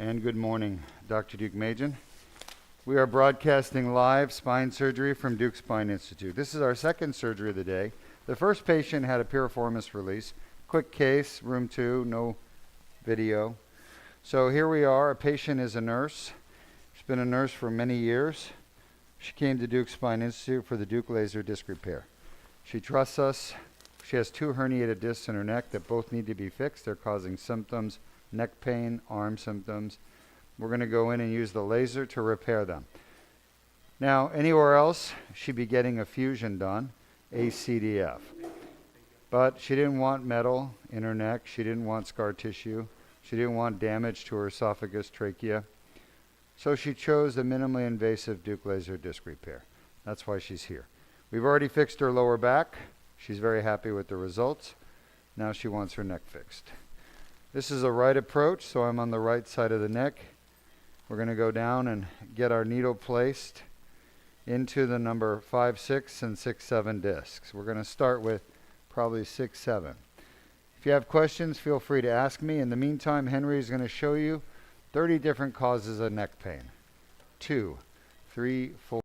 And good morning, Dr. Duke Majan. We are broadcasting live spine surgery from Duke Spine Institute. This is our second surgery of the day. The first patient had a piriformis release. Quick case, room 2, no video. So here we are. A patient is a nurse. She's been a nurse for many years. She came to Duke Spine Institute for the Duke laser disc repair. She trusts us. She has 2 herniated discs in her neck that both need to be fixed. They're causing symptoms, neck pain, arm symptoms. We're going to go in and use the laser to repair them. Now, anywhere else, she'd be getting a fusion done, ACDF. But she didn't want metal in her neck. She didn't want scar tissue. She didn't want damage to her esophagus, trachea. So she chose the minimally invasive Duke laser disc repair. That's why she's here. We've already fixed her lower back. She's very happy with the results. Now she wants her neck fixed. This is a right approach, so I'm on the right side of the neck. We're going to go down and get our needle placed into the number 5-6 and 6-7 discs. We're going to start with probably 6-7. If you have questions, feel free to ask me. In the meantime, Henry is going to show you 30 different causes of neck pain. 2, 3, 4.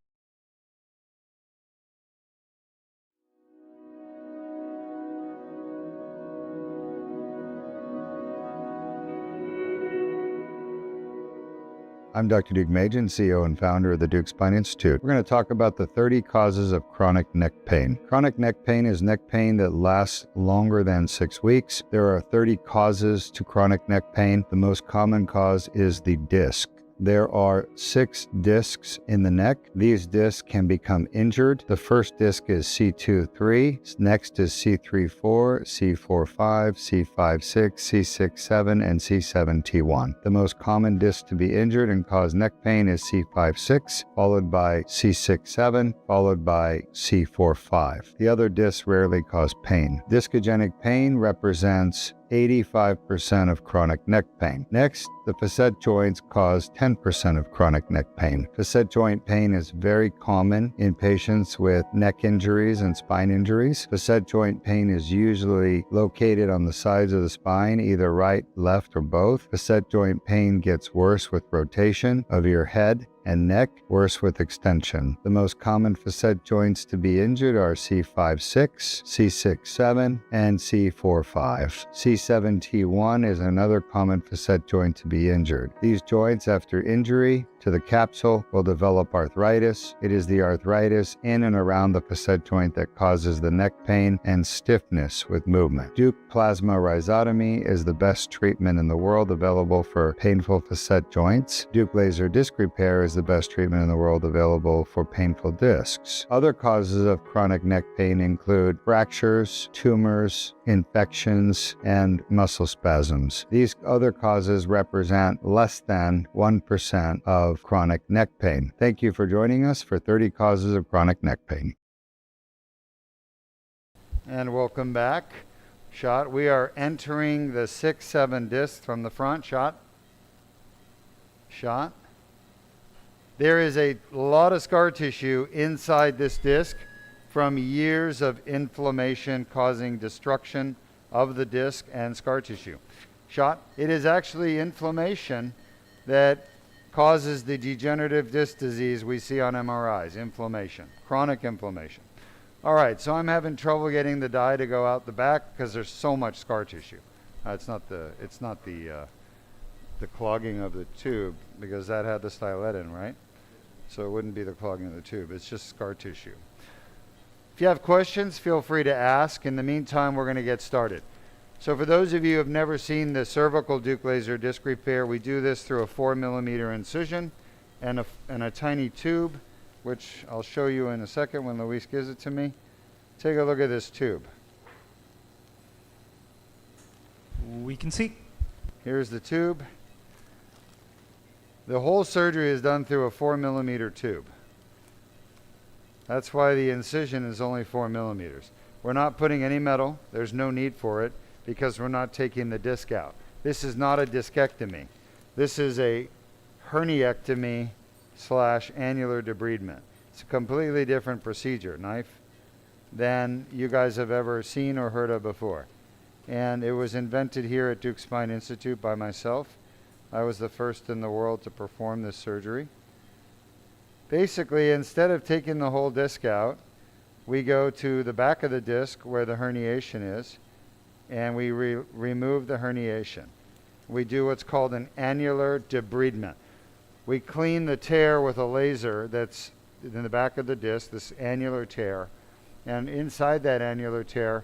I'm Dr. Duke Majan, CEO and founder of the Duke Spine Institute. We're going to talk about the 30 causes of chronic neck pain. Chronic neck pain is neck pain that lasts longer than 6 weeks. There are 30 causes to chronic neck pain. The most common cause is the disc. There are 6 discs in the neck. These discs can become injured. The first disc is C2-3. Next is C3-4, C4-5, C5-6, C6-7, and C7-T1. The most common disc to be injured and cause neck pain is C5-6, followed by C6-7, followed by C4-5. The other discs rarely cause pain. Discogenic pain represents 85% of chronic neck pain. Next, the facet joints cause 10% of chronic neck pain. Facet joint pain is very common in patients with neck injuries and spine injuries. Facet joint pain is usually located on the sides of the spine, either right, left, or both. Facet joint pain gets worse with rotation of your head and neck, worse with extension. The most common facet joints to be injured are C5-6, C6-7, and C4-5. C7-T1 is another common facet joint to be injured. These joints, after injury to the capsule, will develop arthritis. It is the arthritis in and around the facet joint that causes the neck pain and stiffness with movement. Duke plasma rhizotomy is the best treatment in the world available for painful facet joints. Duke laser disc repair is the best treatment in the world available for painful discs. Other causes of chronic neck pain include fractures, tumors, infections, and muscle spasms. These other causes represent less than 1% of chronic neck pain. Thank you for joining us for 30 causes of chronic neck pain. And welcome back. Shot. We are entering the 6-7 disc from the front. Shot. Shot. There is a lot of scar tissue inside this disc from years of inflammation causing destruction of the disc and scar tissue. Shot. It is actually inflammation that causes the degenerative disc disease we see on MRIs, inflammation, chronic inflammation. All right, so I'm having trouble getting the dye to go out the back because there's so much scar tissue. It's not the clogging of the tube, because that had the stylet in, right? So it wouldn't be the clogging of the tube. It's just scar tissue. If you have questions, feel free to ask. In the meantime, we're going to get started. So for those of you who have never seen the cervical Duke laser disc repair, we do this through a 4mm incision and a tiny tube, which I'll show you in a second when Luis gives it to me. Take a look at this tube. We can see. Here's the tube. The whole surgery is done through a 4mm tube. That's why the incision is only 4mm. We're not putting any metal. There's no need for it because we're not taking the disc out. This is not a discectomy. This is a herniectomy / annular debridement. It's a completely different procedure, knife, than you guys have ever seen or heard of before. And it was invented here at Duke Spine Institute by myself I was the first in the world to perform this surgery. Basically, instead of taking the whole disc out, we go to the back of the disc where the herniation is, and we remove the herniation. We do what's called an annular debridement. We clean the tear with a laser that's in the back of the disc, this annular tear, and inside that annular tear,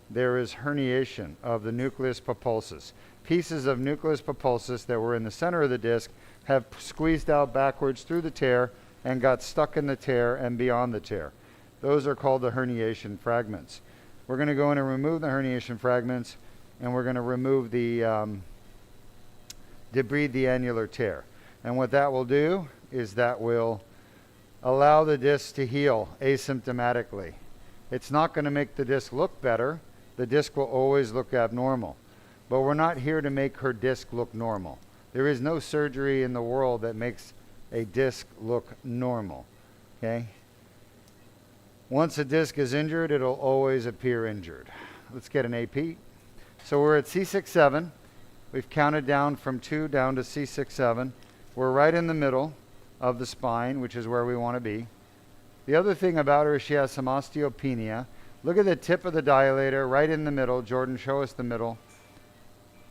there is herniation of the nucleus pulposus. Pieces of nucleus pulposus that were in the center of the disc have squeezed out backwards through the tear and got stuck in the tear and beyond the tear. Those are called the herniation fragments. We're going to go in and remove the herniation fragments, and we're going to remove the debride the annular tear. And what that will do is that will allow the disc to heal asymptomatically. It's not going to make the disc look better. The disc will always look abnormal. But we're not here to make her disc look normal. There is no surgery in the world that makes a disc look normal. Okay? Once a disc is injured, it'll always appear injured. Let's get an AP. So we're at C6-7. We've counted down from 2 down to C6-7. We're right in the middle of the spine, which is where we want to be. The other thing about her is she has some osteopenia. Look at the tip of the dilator right in the middle. Jordan, show us the middle.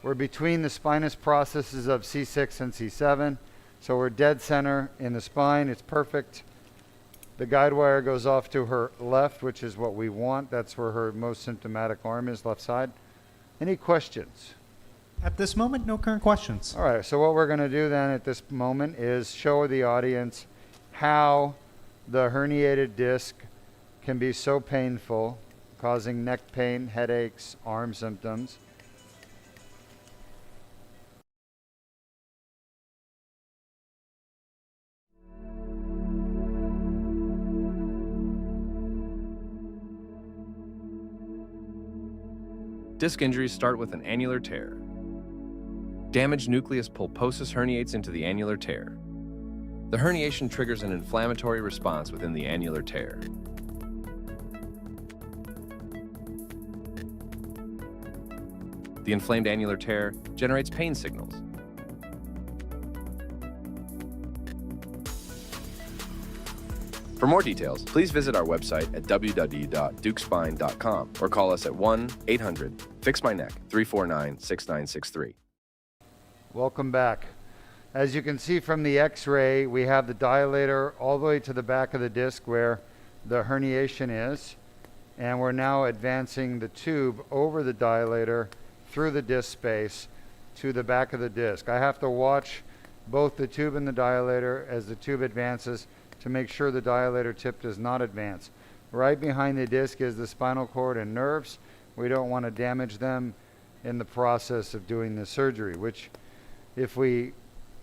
We're between the spinous processes of C6 and C7. So we're dead center in the spine. It's perfect. The guide wire goes off to her left, which is what we want. That's where her most symptomatic arm is, left side. Any questions? At this moment, no current questions. All right, so what we're going to do then at this moment is show the audience how the herniated disc can be so painful, causing neck pain, headaches, arm symptoms. Disc injuries start with an annular tear. Damaged nucleus pulposus herniates into the annular tear. The herniation triggers an inflammatory response within the annular tear. The inflamed annular tear generates pain signals. For more details, please visit our website at www.dukespine.com or call us at 1-800-FIX-MY-NECK 349-6963. Welcome back. As you can see from the x-ray, we have the dilator all the way to the back of the disc where the herniation is, and we're now advancing the tube over the dilator through the disc space to the back of the disc. I have to watch both the tube and the dilator as the tube advances to make sure the dilator tip does not advance. Right behind the disc is the spinal cord and nerves. We don't want to damage them in the process of doing the surgery, which if we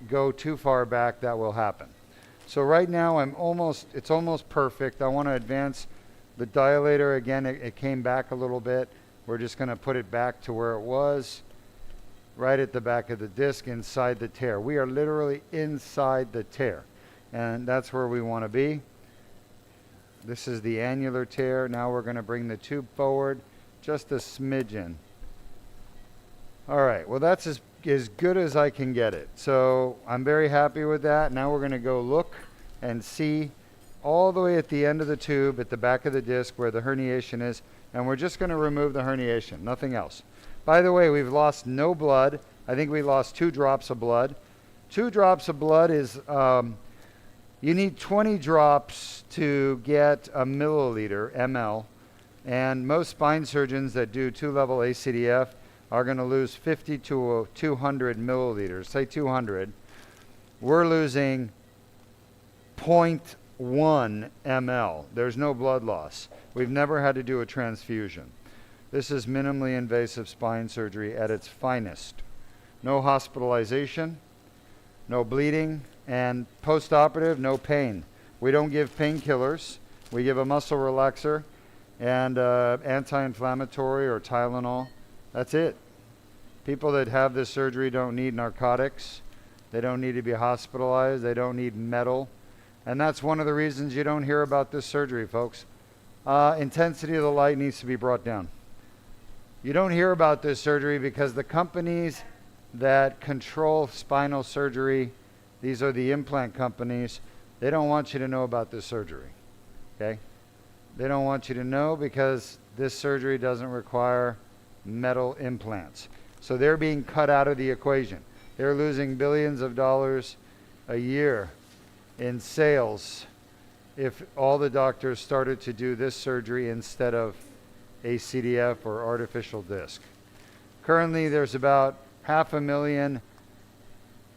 go too far back, that will happen. So right now it's almost perfect. I want to advance the dilator again. It came back a little bit. We're just going to put it back to where it was, right at the back of the disc inside the tear. We are literally inside the tear, and that's where we want to be. This is the annular tear. Now we're going to bring the tube forward just a smidgen. All right, well, that's as good as I can get it. So I'm very happy with that. Now we're going to go look and see all the way at the end of the tube at the back of the disc where the herniation is, and we're just going to remove the herniation, nothing else. By the way, we've lost no blood. I think we lost 2 drops of blood. 2 drops of blood is, you need 20 drops to get a milliliter, ml, and most spine surgeons that do 2-level ACDF are going to lose 50 to 200 milliliters, say 200. We're losing 0.1 ml. There's no blood loss. We've never had to do a transfusion. This is minimally invasive spine surgery at its finest. No hospitalization, no bleeding, and post-operative, no pain. We don't give painkillers. We give a muscle relaxer and anti-inflammatory or Tylenol. That's it. People that have this surgery don't need narcotics. They don't need to be hospitalized. They don't need metal. And that's one of the reasons you don't hear about this surgery, folks. Intensity of the light needs to be brought down. You don't hear about this surgery because the companies that control spinal surgery, these are the implant companies, they don't want you to know about this surgery, okay? They don't want you to know because this surgery doesn't require metal implants. So they're being cut out of the equation. They're losing billions of dollars a year in sales if all the doctors started to do this surgery instead of ACDF or artificial disc. Currently, there's about 500,000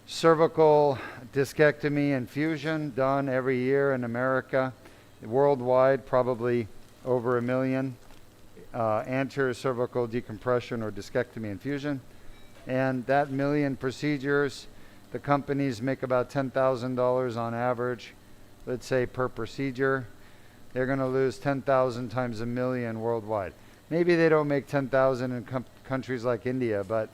cervical discectomy and fusion done every year in America. Worldwide, probably over 1 million anterior cervical decompression or discectomy and fusion. And that 1 million procedures, the companies make about $10,000 on average, let's say per procedure. They're going to lose 10,000 times 1 million worldwide. Maybe they don't make 10,000 in countries like India, but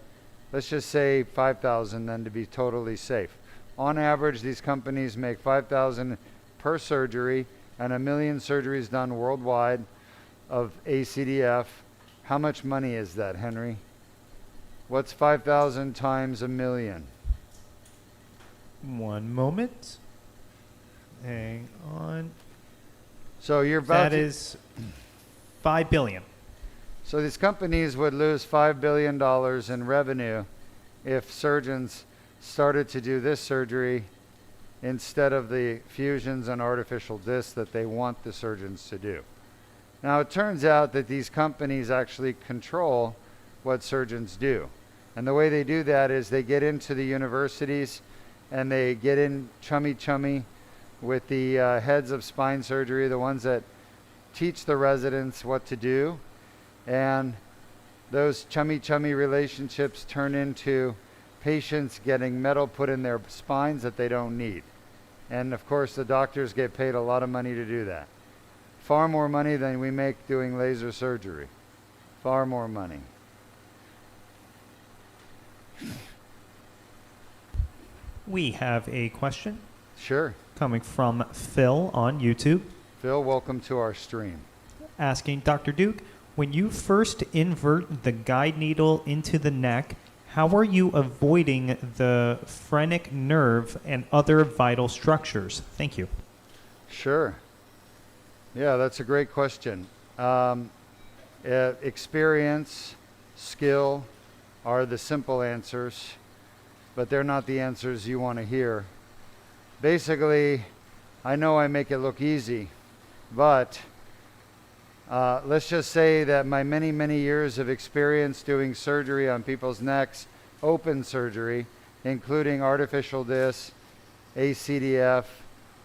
let's just say 5,000 then to be totally safe. On average, these companies make 5,000 per surgery and 1 million surgeries done worldwide of ACDF. How much money is that, Henry? What's 5,000 times 1 million? One moment. Hang on. So you're about That is 5 billion. So these companies would lose $5 billion in revenue if surgeons started to do this surgery instead of the fusions and artificial discs that they want the surgeons to do. Now it turns out that these companies actually control what surgeons do. And the way they do that is they get into the universities and they get in chummy with the heads of spine surgery, the ones that teach the residents what to do. And those chummy relationships turn into patients getting metal put in their spines that they don't need. And of course, the doctors get paid a lot of money to do that. Far more money than we make doing laser surgery. Far more money. We have a question Sure. coming from Phil on YouTube, Phil, welcome to our stream. asking Dr. Duke, when you first invert the guide needle into the neck, how are you avoiding the phrenic nerve and other vital structures? Thank you. Sure. Yeah, that's a great question. Experience, skill are the simple answers, but they're not the answers you want to hear. Basically, I know I make it look easy, but let's just say that my many years of experience doing surgery on people's necks, open surgery, including artificial disc, ACDF,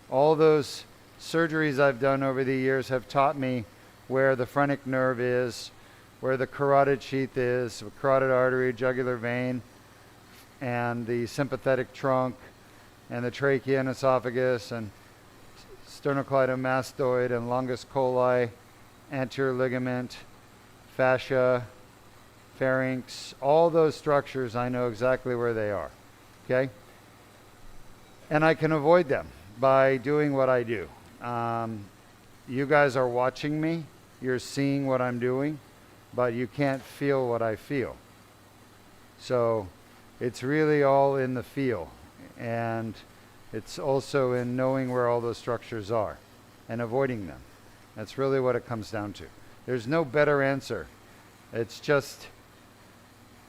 all those surgeries I've done over the years have taught me where the phrenic nerve is, where the carotid sheath is, carotid artery, jugular vein, and the sympathetic trunk, and the trachea and esophagus, and sternocleidomastoid and longus coli, anterior ligament, fascia, pharynx, all those structures, I know exactly where they are, okay? And I can avoid them by doing what I do. You guys are watching me, you're seeing what I'm doing, but you can't feel what I feel. So it's really all in the feel, and it's also in knowing where all those structures are and avoiding them. That's really what it comes down to. There's no better answer. It's just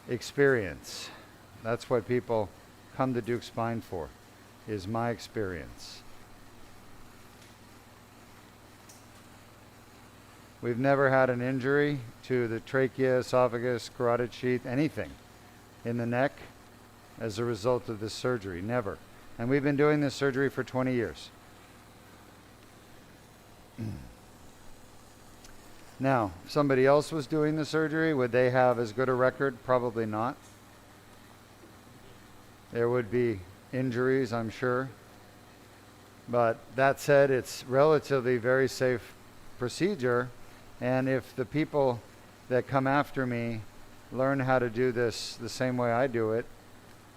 experience. That's what people come to Duke Spine for, is my experience. We've never had an injury to the trachea, esophagus, carotid sheath, anything in the neck as a result of this surgery. Never. And we've been doing this surgery for 20 years. Now, if somebody else was doing the surgery, would they have as good a record? Probably not. There would be injuries, I'm sure. But that said, it's relatively very safe procedure. And if the people that come after me learn how to do this the same way I do it,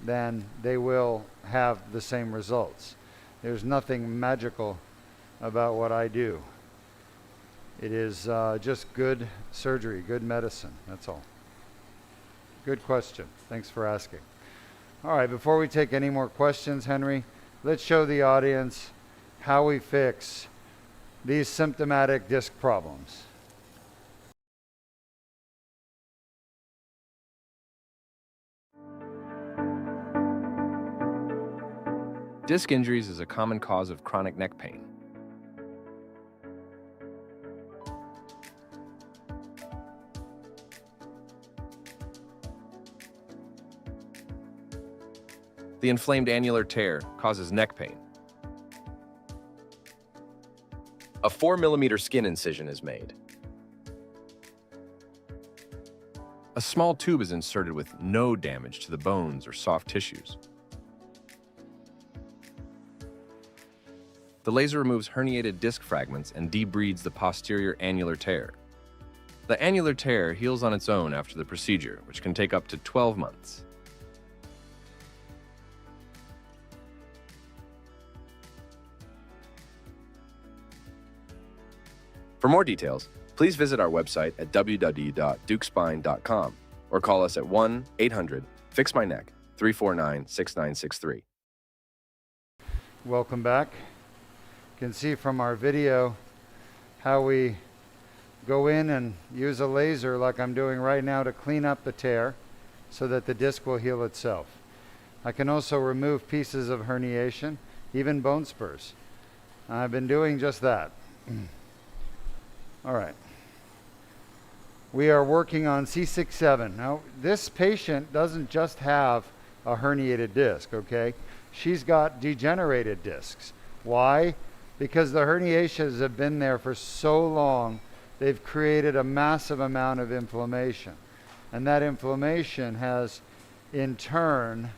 then they will have the same results. There's nothing magical about what I do. It is just good surgery, good medicine, that's all. Good question. Thanks for asking. All right, before we take any more questions, Henry, let's show the audience how we fix these symptomatic disc problems. Disc injuries is a common cause of chronic neck pain. The inflamed annular tear causes neck pain. A 4 mm skin incision is made. A small tube is inserted with no damage to the bones or soft tissues. The laser removes herniated disc fragments and debrides the posterior annular tear. The annular tear heals on its own after the procedure, which can take up to 12 months. For more details, please visit our website at www.dukespine.com or call us at 1-800-FIX-MY-NECK 349-6963. Welcome back. You can see from our video how we go in and use a laser like I'm doing right now to clean up the tear so that the disc will heal itself. I can also remove pieces of herniation, even bone spurs. I've been doing just that. All right. We are working on C6-C7. Now, this patient doesn't just have a herniated disc, okay? She's got degenerated discs. Why? Because the herniations have been there for so long, they've created a massive amount of inflammation. And that inflammation has, in turn,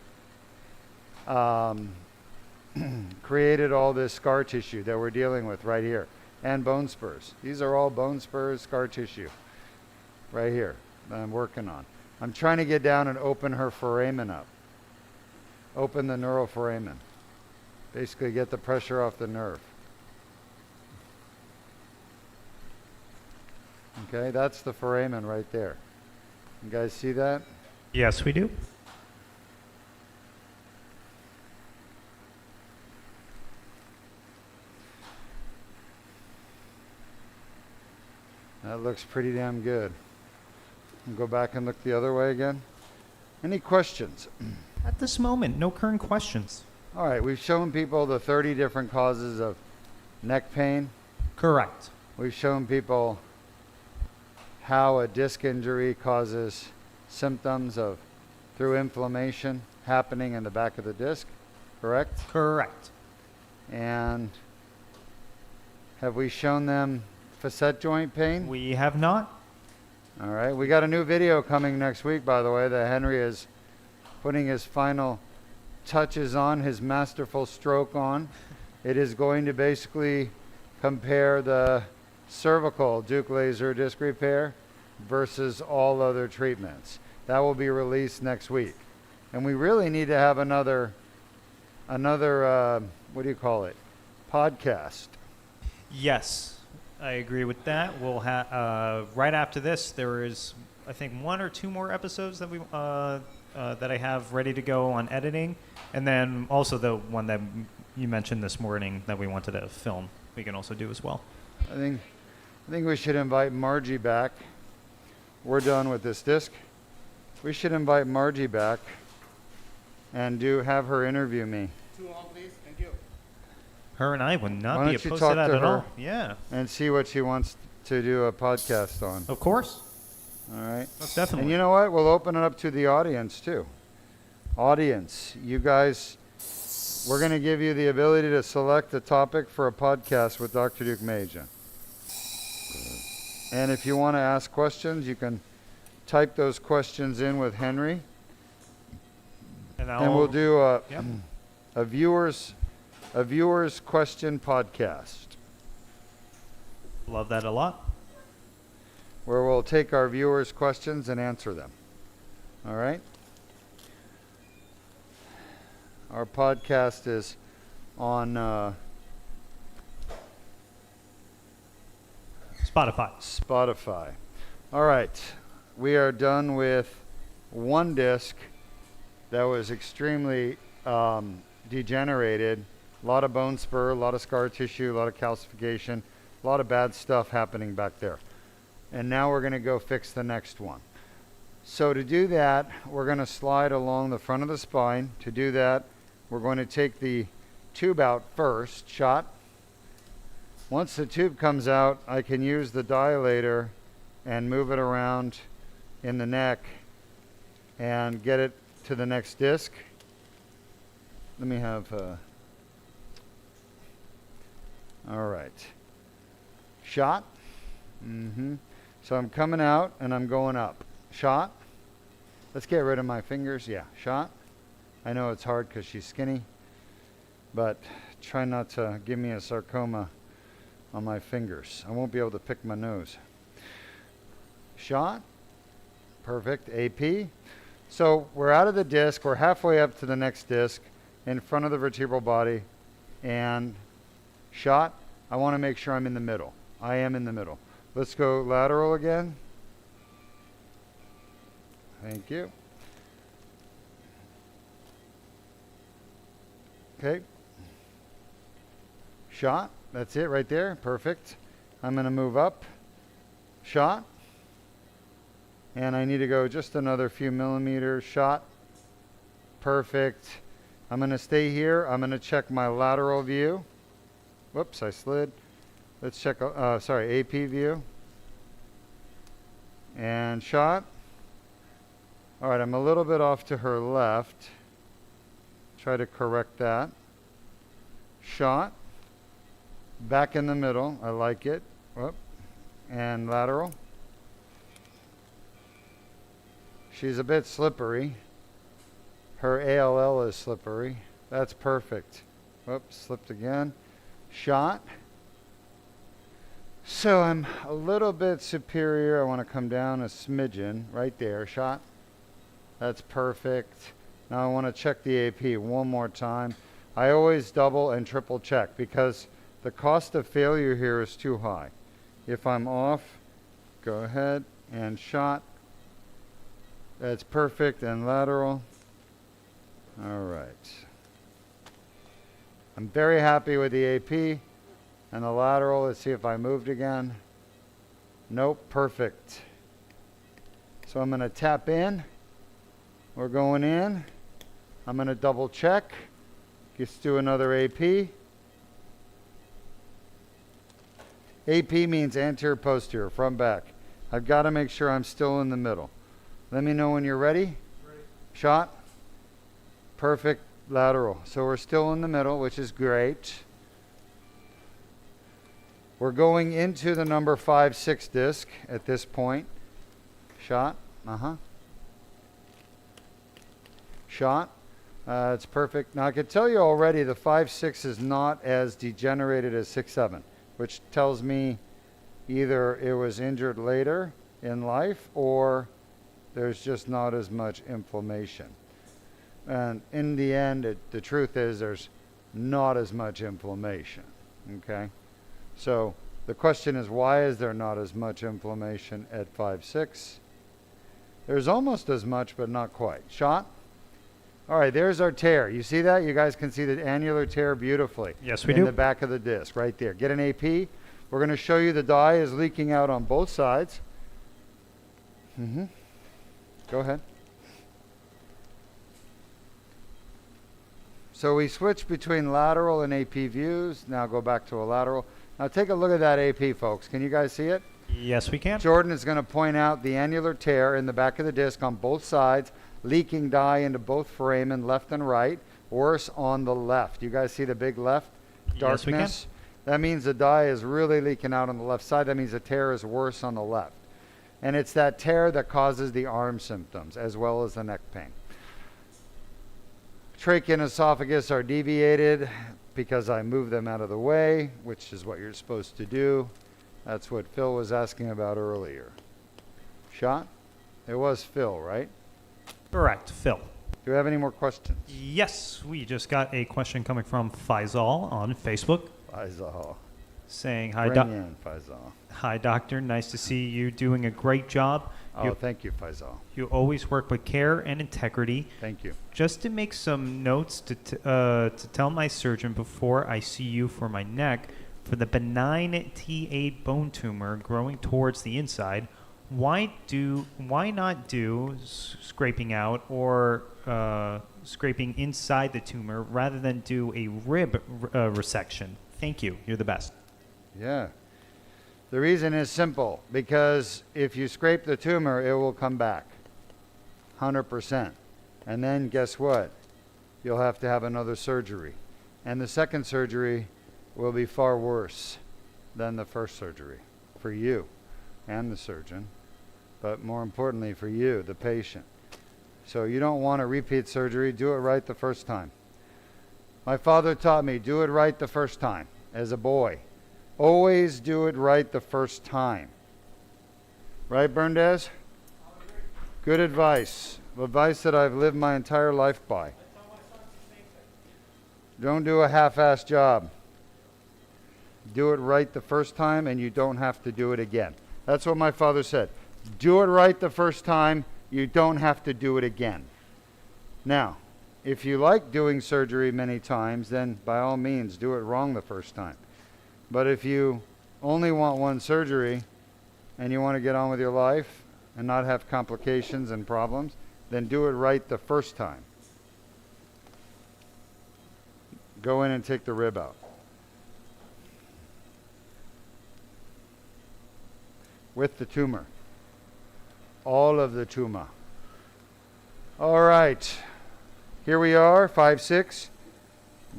created all this scar tissue that we're dealing with right here, and bone spurs. These are all bone spurs, scar tissue, right here, that I'm working on. I'm trying to get down and open her foramen up. Open the neuroforamen. Basically get the pressure off the nerve. Okay, that's the foramen right there. You guys see that? Yes, we do. That looks pretty damn good. And go back and look the other way again. Any questions? At this moment, no current questions. All right, we've shown people the 30 different causes of neck pain. Correct. We've shown people how a disc injury causes symptoms of through inflammation happening in the back of the disc, correct? Correct. And have we shown them facet joint pain? We have not. All right, we got a new video coming next week, by the way, that Henry is putting his final touches on, his masterful stroke on. It is going to basically compare the cervical Duke laser disc repair versus all other treatments. That will be released next week. And we really need to have another what do you call it, podcast. Yes, I agree with that. We'll have right after this. There is, I think, 1 or 2 more episodes that we that I have ready to go on editing, and then also the one that you mentioned this morning that we wanted to film. We can also do as well. I think we should invite Margie back. We're done with this disc. We should invite Margie back and have her interview me. 2 on, please. Thank you. Her and I would not Why be don't you opposed talk to that to at her? all. Yeah, And see what she wants to do a podcast on. of course. All right. Most definitely. And you know what? We'll open it up to the audience too. Audience, you guys, we're going to give you the ability to select a topic for a podcast with Dr. Duke Maja. And if you want to ask questions, you can type those questions in with Henry. And we'll do Yep. a viewers question podcast Love that a lot. where we'll take our viewers' questions and answer them. All right? Our podcast is on Spotify. All right. We are done with one disc that was extremely degenerated. A lot of bone spur, a lot of scar tissue, a lot of calcification, a lot of bad stuff happening back there. And now we're going to go fix the next one. So to do that, we're going to slide along the front of the spine. To do that, we're going to take the tube out first, shot. Once the tube comes out, I can use the dilator and move it around in the neck and get it to the next disc. Let me have, all right. Shot. So I'm coming out and I'm going up. Shot. Let's get rid of my fingers. Yeah, shot. I know it's hard because she's skinny, but try not to give me a sarcoma on my fingers. I won't be able to pick my nose. Shot. Perfect. AP. So we're out of the disc. We're halfway up to the next disc in front of the vertebral body. And shot. I want to make sure I'm in the middle. I am in the middle. Let's go lateral again. Thank you. Okay. Shot. That's it right there. Perfect. I'm going to move up. Shot. And I need to go just another few millimeters. Shot. Perfect. I'm going to stay here. I'm going to check my lateral view. Whoops, I slid. Let's check, AP view. And shot. All right, I'm a little bit off to her left. Try to correct that. Shot. Back in the middle. I like it. Whoop. And lateral. She's a bit slippery. Her ALL is slippery. That's perfect. Whoops, slipped again. Shot. So I'm a little bit superior. I want to come down a smidgen right there. Shot. That's perfect. Now I want to check the AP one more time. I always double and triple check because the cost of failure here is too high. If I'm off, go ahead and shot. That's perfect. And lateral. All right. I'm very happy with the AP and the lateral. Let's see if I moved again. Nope, perfect. So I'm going to tap in. We're going in. I'm going to double check. Let's do another AP. AP means anterior, posterior, front, back. I've got to make sure I'm still in the middle. Let me know when you're ready. Ready. Shot. Perfect. Lateral. So we're still in the middle, which is great. We're going into the number 5-6 disc at this point. Shot. Shot. It's perfect. Now I can tell you already the 5-6 is not as degenerated as 6-7, which tells me either it was injured later in life or there's just not as much inflammation. And in the end, the truth is there's not as much inflammation, okay? So the question is, why is there not as much inflammation at 5-6? There's almost as much, but not quite. Shot. All right, there's our tear. You see that? You guys can see the annular tear beautifully. Yes, we do. do. In the back of the disc, right there. Get an AP. We're going to show you the dye is leaking out on both sides. Go ahead. So we switch between lateral and AP views. Now go back to a lateral. Now take a look at that AP, folks. Can you guys see it? Yes, we can. Jordan is going to point out the annular tear in the back of the disc on both sides, leaking dye into both foramen, left and right. Worse on the left. You guys see the big left darkness? Yes, we can. That means the dye is really leaking out on the left side. That means the tear is worse on the left. And it's that tear that causes the arm symptoms as well as the neck pain. Trachea and esophagus are deviated because I moved them out of the way, which is what you're supposed to do. That's what Phil was asking about earlier. Shot? It was Phil, right? Correct, Phil. Do we have any more questions? Yes, we just got a question coming from Faisal on Facebook. Faisal. saying, Bring in Faisal. Hi, doctor. Nice to see you doing a great job. Oh, thank you, Faisal. You always work with care and integrity. Thank you. Just to make some notes to tell my surgeon before I see you for my neck, for the benign T8 bone tumor growing towards the inside, why not do scraping out or scraping inside the tumor rather than do a rib resection? Thank you. You're the best. Yeah. The reason is simple, because if you scrape the tumor, it will come back 100%. And then guess what? You'll have to have another surgery. And the second surgery will be far worse than the first surgery for you and the surgeon, but more importantly for you, the patient. So you don't want a repeat surgery. Do it right the first time. My father taught me, do it right the first time as a boy. Always do it right the first time. Right, Berndes? Good advice. Advice that I've lived my entire life by. Don't do a half-assed job. Do it right the first time and you don't have to do it again. That's what my father said. Do it right the first time, you don't have to do it again. Now, if you like doing surgery many times, then by all means do it wrong the first time. But if you only want one surgery and you want to get on with your life and not have complications and problems, then do it right the first time. Go in and take the rib out. With the tumor. All of the tumor. All right. Here we are, 5-6.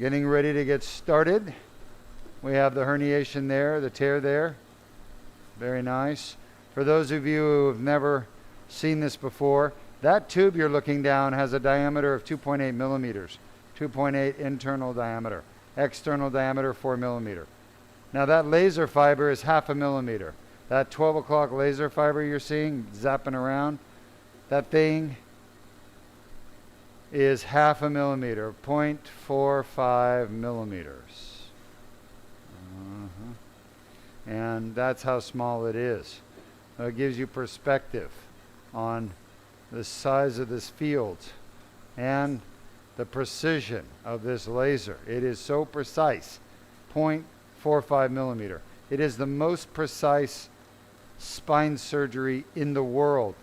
Getting ready to get started. We have the herniation there, the tear there. Very nice. For those of you who have never seen this before, that tube you're looking down has a diameter of 2.8 millimeters. 2.8 internal diameter. External diameter 4 millimeter. Now that laser fiber is 0.5 millimeter. That 12 o'clock laser fiber you're seeing zapping around, that thing is 0.5 millimeter, 0.45 millimeters. And that's how small it is. It gives you perspective on the size of this field and the precision of this laser. It is so precise, 0.45 millimeter. It is the most precise spine surgery in the world.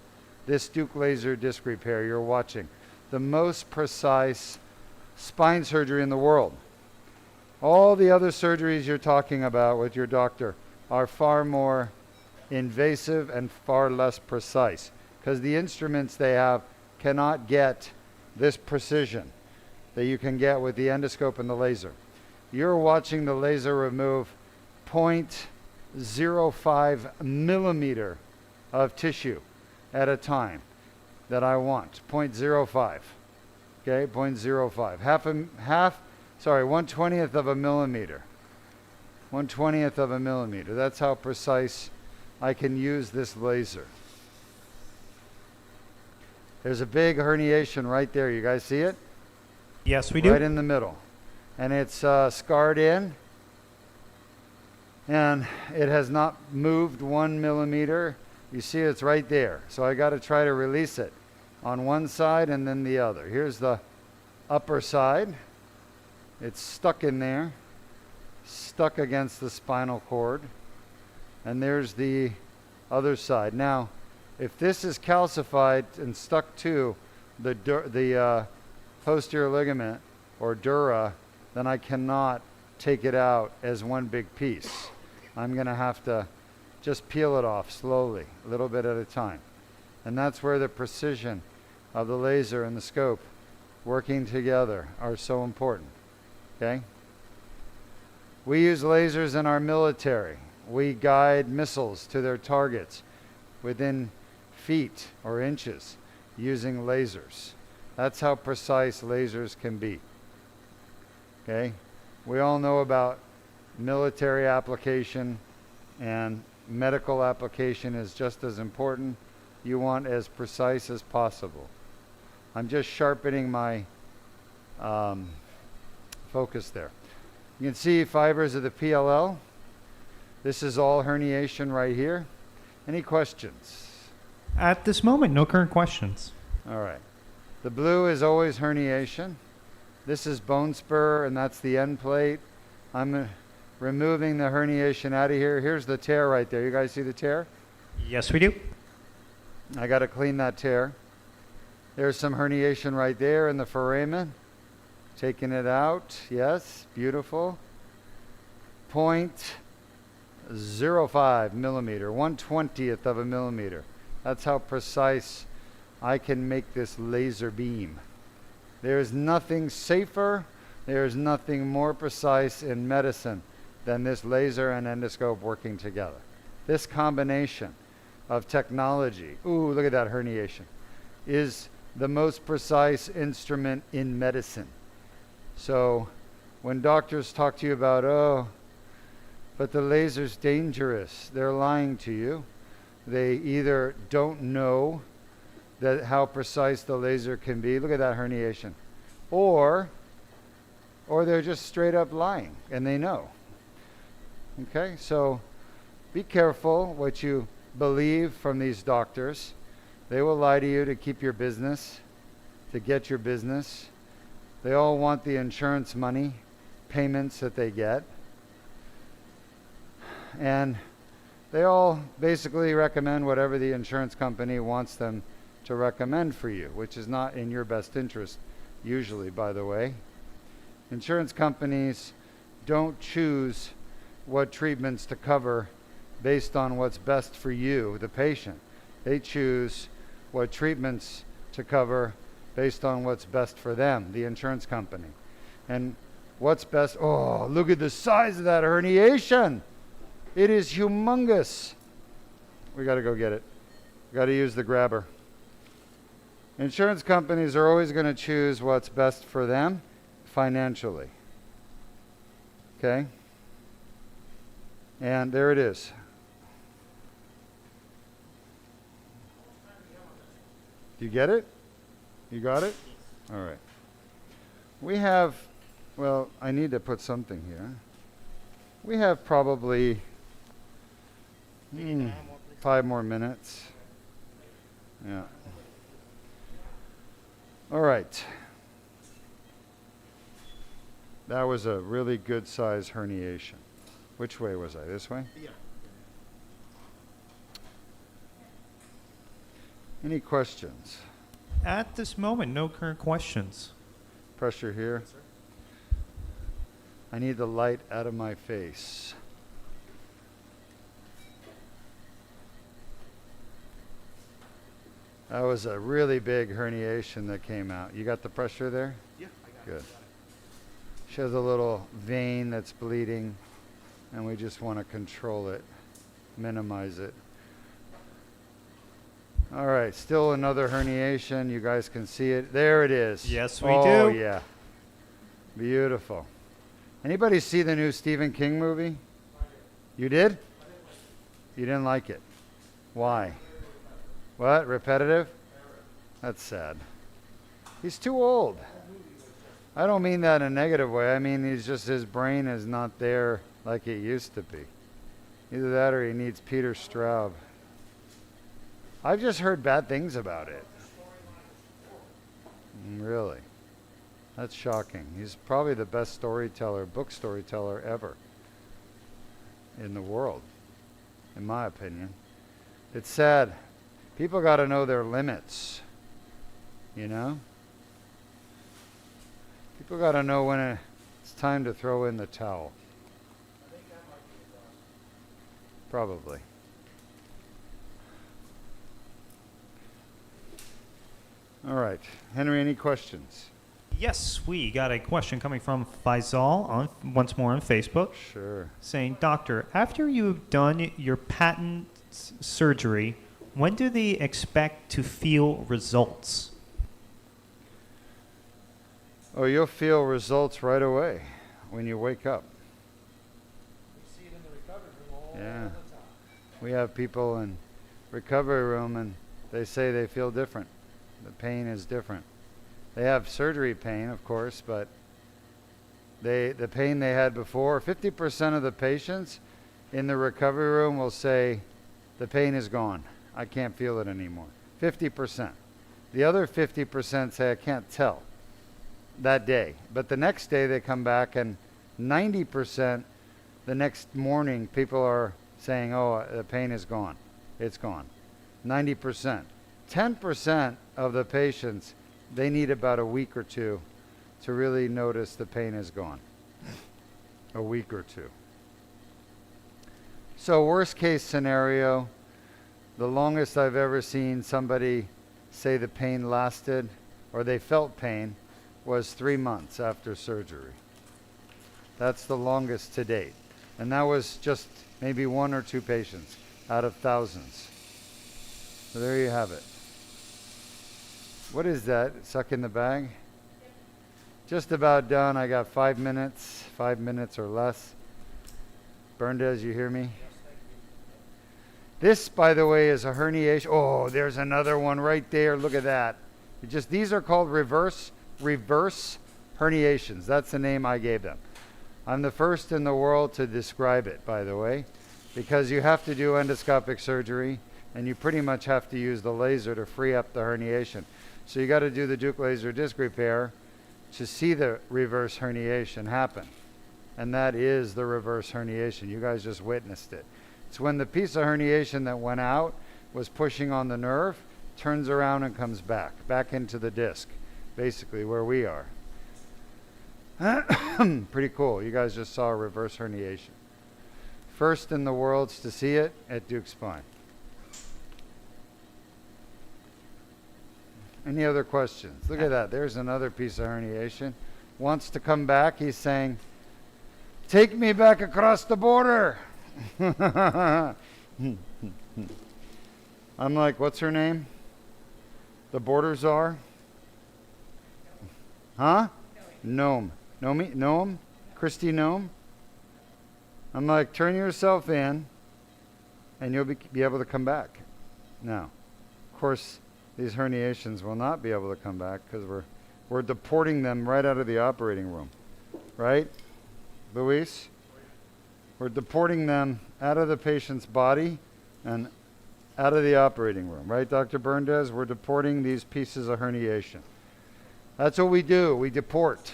This Duke laser disc repair you're watching, the most precise spine surgery in the world. All the other surgeries you're talking about with your doctor are far more invasive and far less precise because the instruments they have cannot get this precision that you can get with the endoscope and the laser. You're watching the laser remove 0.05 millimeter of tissue at a time that I want. 0.05. Okay, 0.05. 1/20th of a millimeter. 1/20th of a millimeter. That's how precise I can use this laser. There's a big herniation right there. You guys see it? Yes, we do. Right in the middle. And it's scarred in. And it has not moved 1 millimeter. You see it's right there. So I got to try to release it on one side and then the other. Here's the upper side. It's stuck in there, stuck against the spinal cord. And there's the other side. Now, if this is calcified and stuck to the posterior ligament or dura, then I cannot take it out as one big piece. I'm going to have to just peel it off slowly, a little bit at a time. And that's where the precision of the laser and the scope working together are so important. Okay? We use lasers in our military. We guide missiles to their targets within feet or inches using lasers. That's how precise lasers can be. Okay? We all know about military application and medical application is just as important. You want as precise as possible. I'm just sharpening my focus there. You can see fibers of the PLL This is all herniation right here. Any questions? At this moment, no current questions. All right. The blue is always herniation. This is bone spur, and that's the end plate. I'm removing the herniation out of here. Here's the tear right there. You guys see the tear? Yes, we do. I got to clean that tear. There's some herniation right there in the foramen. Taking it out. Yes, beautiful. 0.05 millimeter, 1/20th of a millimeter. That's how precise I can make this laser beam. There's nothing safer, there's nothing more precise in medicine than this laser and endoscope working together. This combination of technology, ooh, look at that herniation, is the most precise instrument in medicine. So when doctors talk to you about, oh, but the laser's dangerous, they're lying to you. They either don't know that how precise the laser can be, look at that herniation, or they're just straight up lying and they know. Okay, so be careful what you believe from these doctors. They will lie to you to keep your business, to get your business. They all want the insurance money, payments that they get. And they all basically recommend whatever the insurance company wants them to recommend for you, which is not in your best interest, usually, by the way. Insurance companies don't choose what treatments to cover based on what's best for you, the patient. They choose what treatments to cover based on what's best for them, the insurance company. And what's best, oh, look at the size of that herniation. It is humongous. We got to go get it. We got to use the grabber. Insurance companies are always going to choose what's best for them financially. Okay? And there it is. Do you get it? You got it? All right. We have, well, I need to put something here. We have probably 5 more minutes. Yeah. All right. That was a really good size herniation. Which way was I? This way? Yeah. Any questions? At this moment, no current questions. Pressure here. Yes, sir. I need the light out of my face. That was a really big herniation that came out. You got the pressure there? Yeah, I got Good. it. She has a little vein that's bleeding, and we just want to control it, minimize it. All right, still another herniation. You guys can see it. There it is. Yes, we Oh, do. yeah. Beautiful. Anybody see the new Stephen King movie? You did? You didn't like it. Why? What? Repetitive? That's sad. He's too old. I don't mean that in a negative way. I mean he's just, his brain is not there like it used to be. Either that or he needs Peter Straub. I've just heard bad things about it. Really? That's shocking. He's probably the best storyteller, book storyteller ever in the world, in my opinion. It's sad. People got to know their limits, you know? People got to know when it's time to throw in the towel. Probably. All right. Henry, any questions? Yes, we got a question coming from Faisal once more on Facebook, Sure. saying, Doctor, after you've done your patent surgery, when do they expect to feel results? Oh, you'll feel results right away when you wake up. We see it in the recovery room all Yeah. the time. We have people in recovery room and they say they feel different. The pain is different. They have surgery pain, of course, but the pain they had before, 50% of the patients in the recovery room will say, the pain is gone. I can't feel it anymore. 50%. The other 50% say, I can't tell that day. But the next day they come back, and 90% the next morning people are saying, oh, the pain is gone. It's gone. 90%. 10% of the patients, they need about a week or two to really notice the pain is gone. A week or two. So worst case scenario, the longest I've ever seen somebody say the pain lasted, or they felt pain, was 3 months after surgery. That's the longest to date. And that was just maybe 1 or 2 patients out of thousands. So there you have it. What is that? Suck in the bag? Yep. Just about done. I got 5 minutes or less. Berndes, you hear me? Yes, thank you. This, by the way, is a herniation. Oh, there's another one right there. Look at that. These are called reverse herniations. That's the name I gave them. I'm the first in the world to describe it, by the way, because you have to do endoscopic surgery, and you pretty much have to use the laser to free up the herniation. So you got to do the Duke laser disc repair to see the reverse herniation happen. And that is the reverse herniation. You guys just witnessed it. It's when the piece of herniation that went out was pushing on the nerve, turns around and comes back into the disc, basically where we are. Pretty cool. You guys just saw a reverse herniation. First in the world to see it at Duke Spine. Any other questions? Look at that. There's another piece of herniation. Wants to come back. He's saying, take me back across the border. I'm like, what's her name? The border czar? Huh? Gnome. Gnome? Christy Gnome? I'm like, turn yourself in and you'll be able to come back. Now, of course, these herniations will not be able to come back because we're deporting them right out of the operating room. Right, Luis? We're deporting them out of the patient's body and out of the operating room. Right, Dr. Berndes? We're deporting these pieces of herniation. That's what we do. We deport.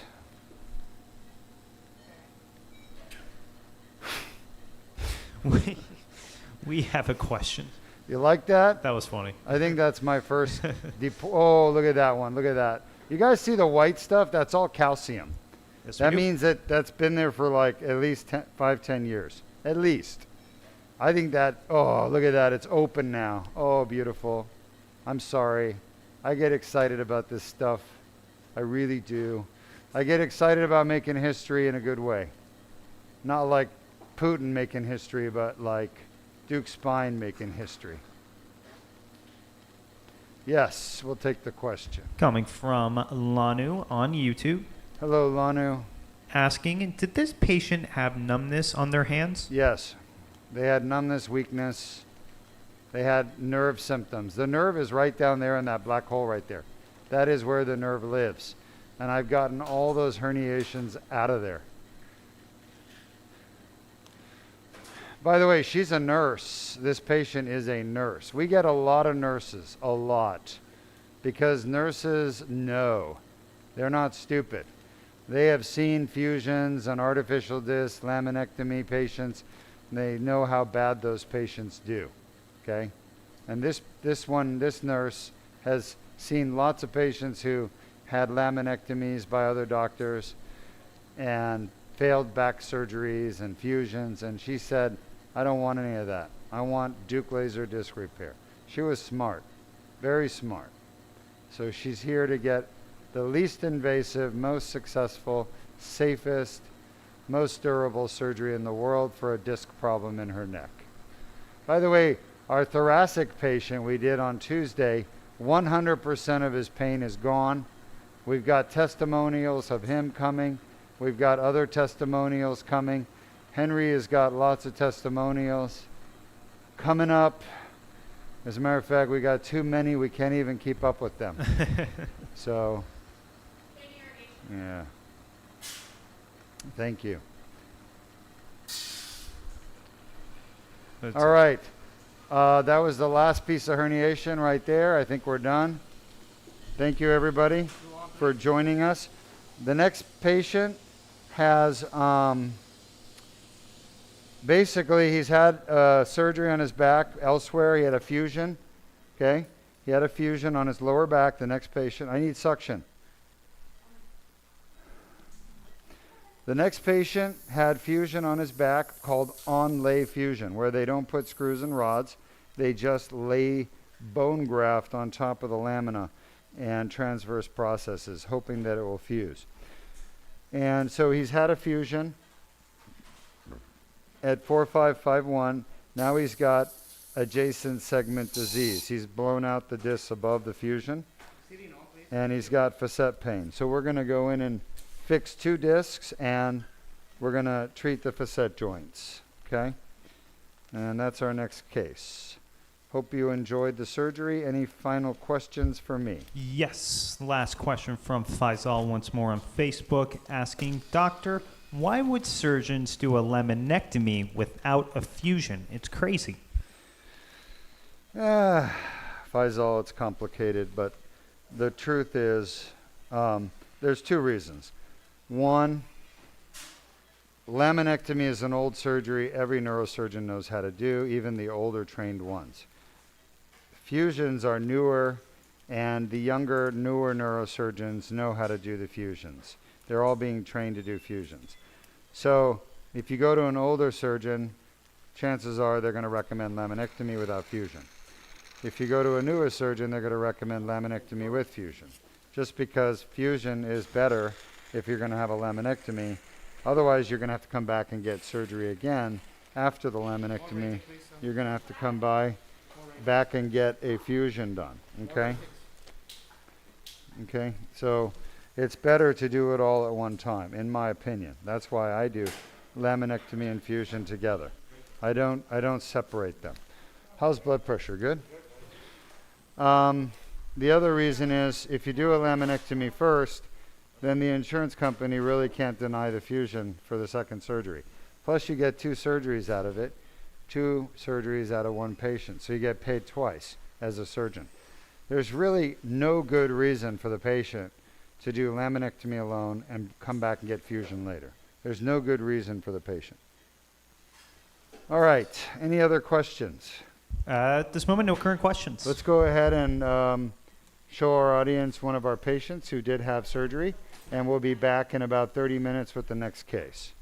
We have a question. You like that? That was funny. I think that's my first. Oh, look at that one. Look at that. You guys see the white stuff? That's all calcium. Yes, That means that that's been there for like at least 5-10 years. At least. I think that, oh, look at that. It's open now. Oh, beautiful. I'm sorry. I get excited about this stuff. I really do. I get excited about making history in a good way. Not like Putin making history, but like Duke Spine making history. Yes, we'll take the question. Coming from Lanu on YouTube. Hello, Lanu. Asking, did this patient have numbness on their hands? Yes. They had numbness, weakness. They had nerve symptoms. The nerve is right down there in that black hole right there. That is where the nerve lives. And I've gotten all those herniations out of there. By the way, she's a nurse. This patient is a nurse. We get a lot of nurses, a lot, because nurses know. They're not stupid. They have seen fusions and artificial disc, laminectomy patients. They know how bad those patients do, okay? And this nurse has seen lots of patients who had laminectomies by other doctors and failed back surgeries and fusions, and she said, I don't want any of that. I want Duke laser disc repair. She was smart, very smart. So she's here to get the least invasive, most successful, safest, most durable surgery in the world for a disc problem in her neck. By the way, our thoracic patient we did on Tuesday, 100% of his pain is gone. We've got testimonials of him coming. We've got other testimonials coming. Henry has got lots of testimonials coming up. As a matter of fact, we got too many. We can't even keep up with them. So, yeah. Thank you. That's All right. That was the last piece of herniation right there. I think we're done. Thank you, everybody, for joining us. The next patient has, basically, he's had surgery on his back elsewhere. He had a fusion, okay? He had a fusion on his lower back. The next patient, I need suction. The next patient had fusion on his back called on-lay fusion, where they don't put screws and rods. They just lay bone graft on top of the lamina and transverse processes, hoping that it will fuse. And so he's had a fusion at 4551. Now he's got adjacent segment disease. He's blown out the discs above the fusion, and he's got facet pain. So we're going to go in and fix 2 discs, and we're going to treat the facet joints, okay? And that's our next case. Hope you enjoyed the surgery. Any final questions for me? Yes. Last question from Faisal once more on Facebook asking, Doctor, why would surgeons do a laminectomy without a fusion? It's crazy. Faisal, it's complicated, but the truth is there's 2 reasons. One, laminectomy is an old surgery every neurosurgeon knows how to do, even the older trained ones. Fusions are newer, and the younger, newer neurosurgeons know how to do the fusions. They're all being trained to do fusions. So if you go to an older surgeon, chances are they're going to recommend laminectomy without fusion. If you go to a newer surgeon, they're going to recommend laminectomy with fusion, just because fusion is better if you're going to have a laminectomy. Otherwise, you're going to have to come back and get surgery again after the laminectomy. You're going to have to come back and get a fusion done, okay? Okay, so it's better to do it all at one time, in my opinion. That's why I do laminectomy and fusion together. I don't separate them. How's blood pressure? Good? The other reason is if you do a laminectomy first, then the insurance company really can't deny the fusion for the second surgery. Plus you get 2 surgeries out of it, 2 surgeries out of 1 patient. So you get paid twice as a surgeon. There's really no good reason for the patient to do laminectomy alone and come back and get fusion later. There's no good reason for the patient. All right, any other questions? At this moment, no current questions. Let's go ahead and show our audience one of our patients who did have surgery, and we'll be back in about 30 minutes with the next case.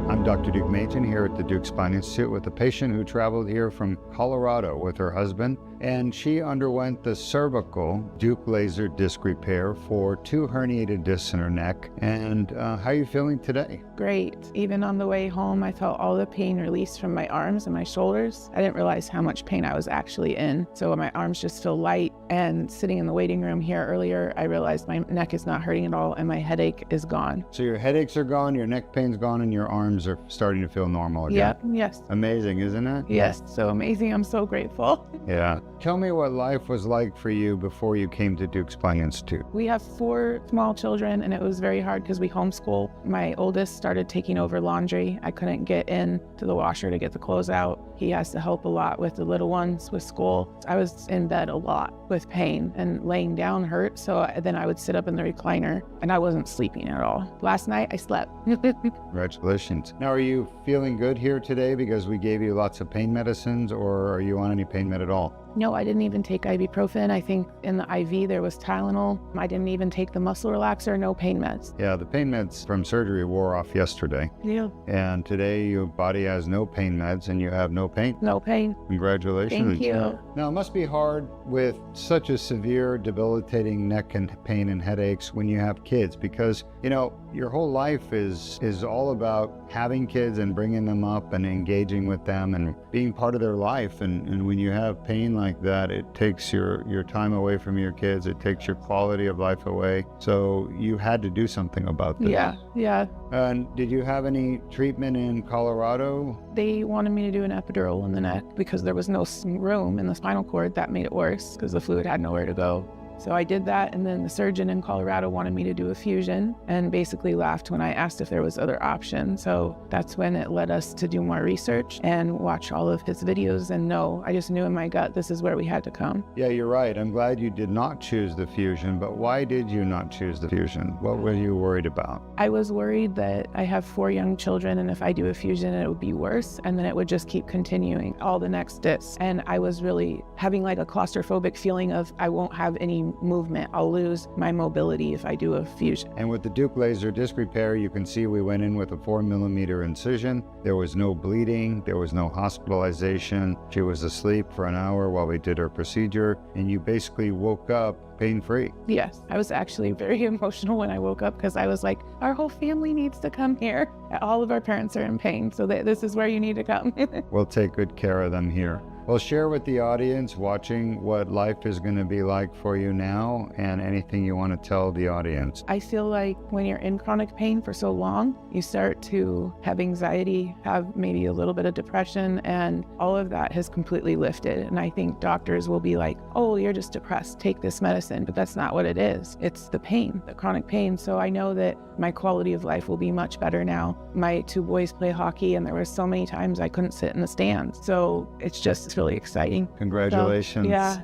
I'm Dr. Duke Mayton here at the Duke Spine Institute with a patient who traveled here from Colorado with her husband, and she underwent the cervical Duke laser disc repair for 2 herniated discs in her neck. And how are you feeling today? Great. Even on the way home, I felt all the pain release from my arms and my shoulders. I didn't realize how much pain I was actually in. So my arms just feel light. And sitting in the waiting room here earlier, I realized my neck is not hurting at all and my headache is gone. So your headaches are gone, your neck pain's gone, and your arms are starting to feel normal again. Yep, yes. Amazing, isn't it? Yes, so amazing. I'm so grateful. Yeah. Tell me what life was like for you before you came to Duke Spine Institute. We have 4 small children and it was very hard because we homeschool. My oldest started taking over laundry. I couldn't get in to the washer to get the clothes out. He has to help a lot with the little ones with school. I was in bed a lot with pain and laying down hurt. So then I would sit up in the recliner and I wasn't sleeping at all. Last night I slept. Congratulations. Now, are you feeling good here today because we gave you lots of pain medicines, or are you on any pain med at all? No, I didn't even take ibuprofen. I think in the IV there was Tylenol. I didn't even take the muscle relaxer, no pain meds. Yeah, the pain meds from surgery wore off yesterday. Yeah. And today your body has no pain meds and you have no pain. No pain. Congratulations. Thank you. Now, it must be hard with such a severe, debilitating neck and pain and headaches when you have kids because, you know, your whole life is all about having kids and bringing them up and engaging with them and being part of their life. And when you have pain like that, it takes your time away from your kids. It takes your quality of life away. So you had to do something about that. Yeah. And did you have any treatment in Colorado? They wanted me to do an epidural in the neck because there was no room in the spinal cord. That made it worse because the fluid had nowhere to go. So I did that, and then the surgeon in Colorado wanted me to do a fusion and basically laughed when I asked if there was other options. So that's when it led us to do more research and watch all of his videos and know, I just knew in my gut this is where we had to come. Yeah, you're right. I'm glad you did not choose the fusion, but why did you not choose the fusion? What were you worried about? I was worried that I have 4 young children, and if I do a fusion, it would be worse, and then it would just keep continuing all the next discs. And I was really having like a claustrophobic feeling of I won't have any movement. I'll lose my mobility if I do a fusion. And with the Duke laser disc repair, you can see we went in with a 4mm incision. There was no bleeding. There was no hospitalization. She was asleep for an hour while we did her procedure, and you basically woke up pain-free. Yes, I was actually very emotional when I woke up because I was like, our whole family needs to come here. All of our parents are in pain, so this is where you need to come. We'll take good care of them here. Well, share with the audience watching what life is going to be like for you now and anything you want to tell the audience. I feel like when you're in chronic pain for so long, you start to have anxiety, have maybe a little bit of depression, and all of that has completely lifted. And I think doctors will be like, oh, you're just depressed, take this medicine. But that's not what it is. It's the pain, the chronic pain. So I know that my quality of life will be much better now. My 2 boys play hockey, and there were so many times I couldn't sit in the stands. So it's really exciting. Congratulations. So, yeah.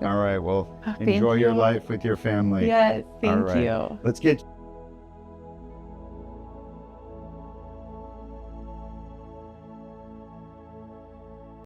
All right. Well, Thank enjoy your you. life with your family. Yes, All thank right. you. Let's get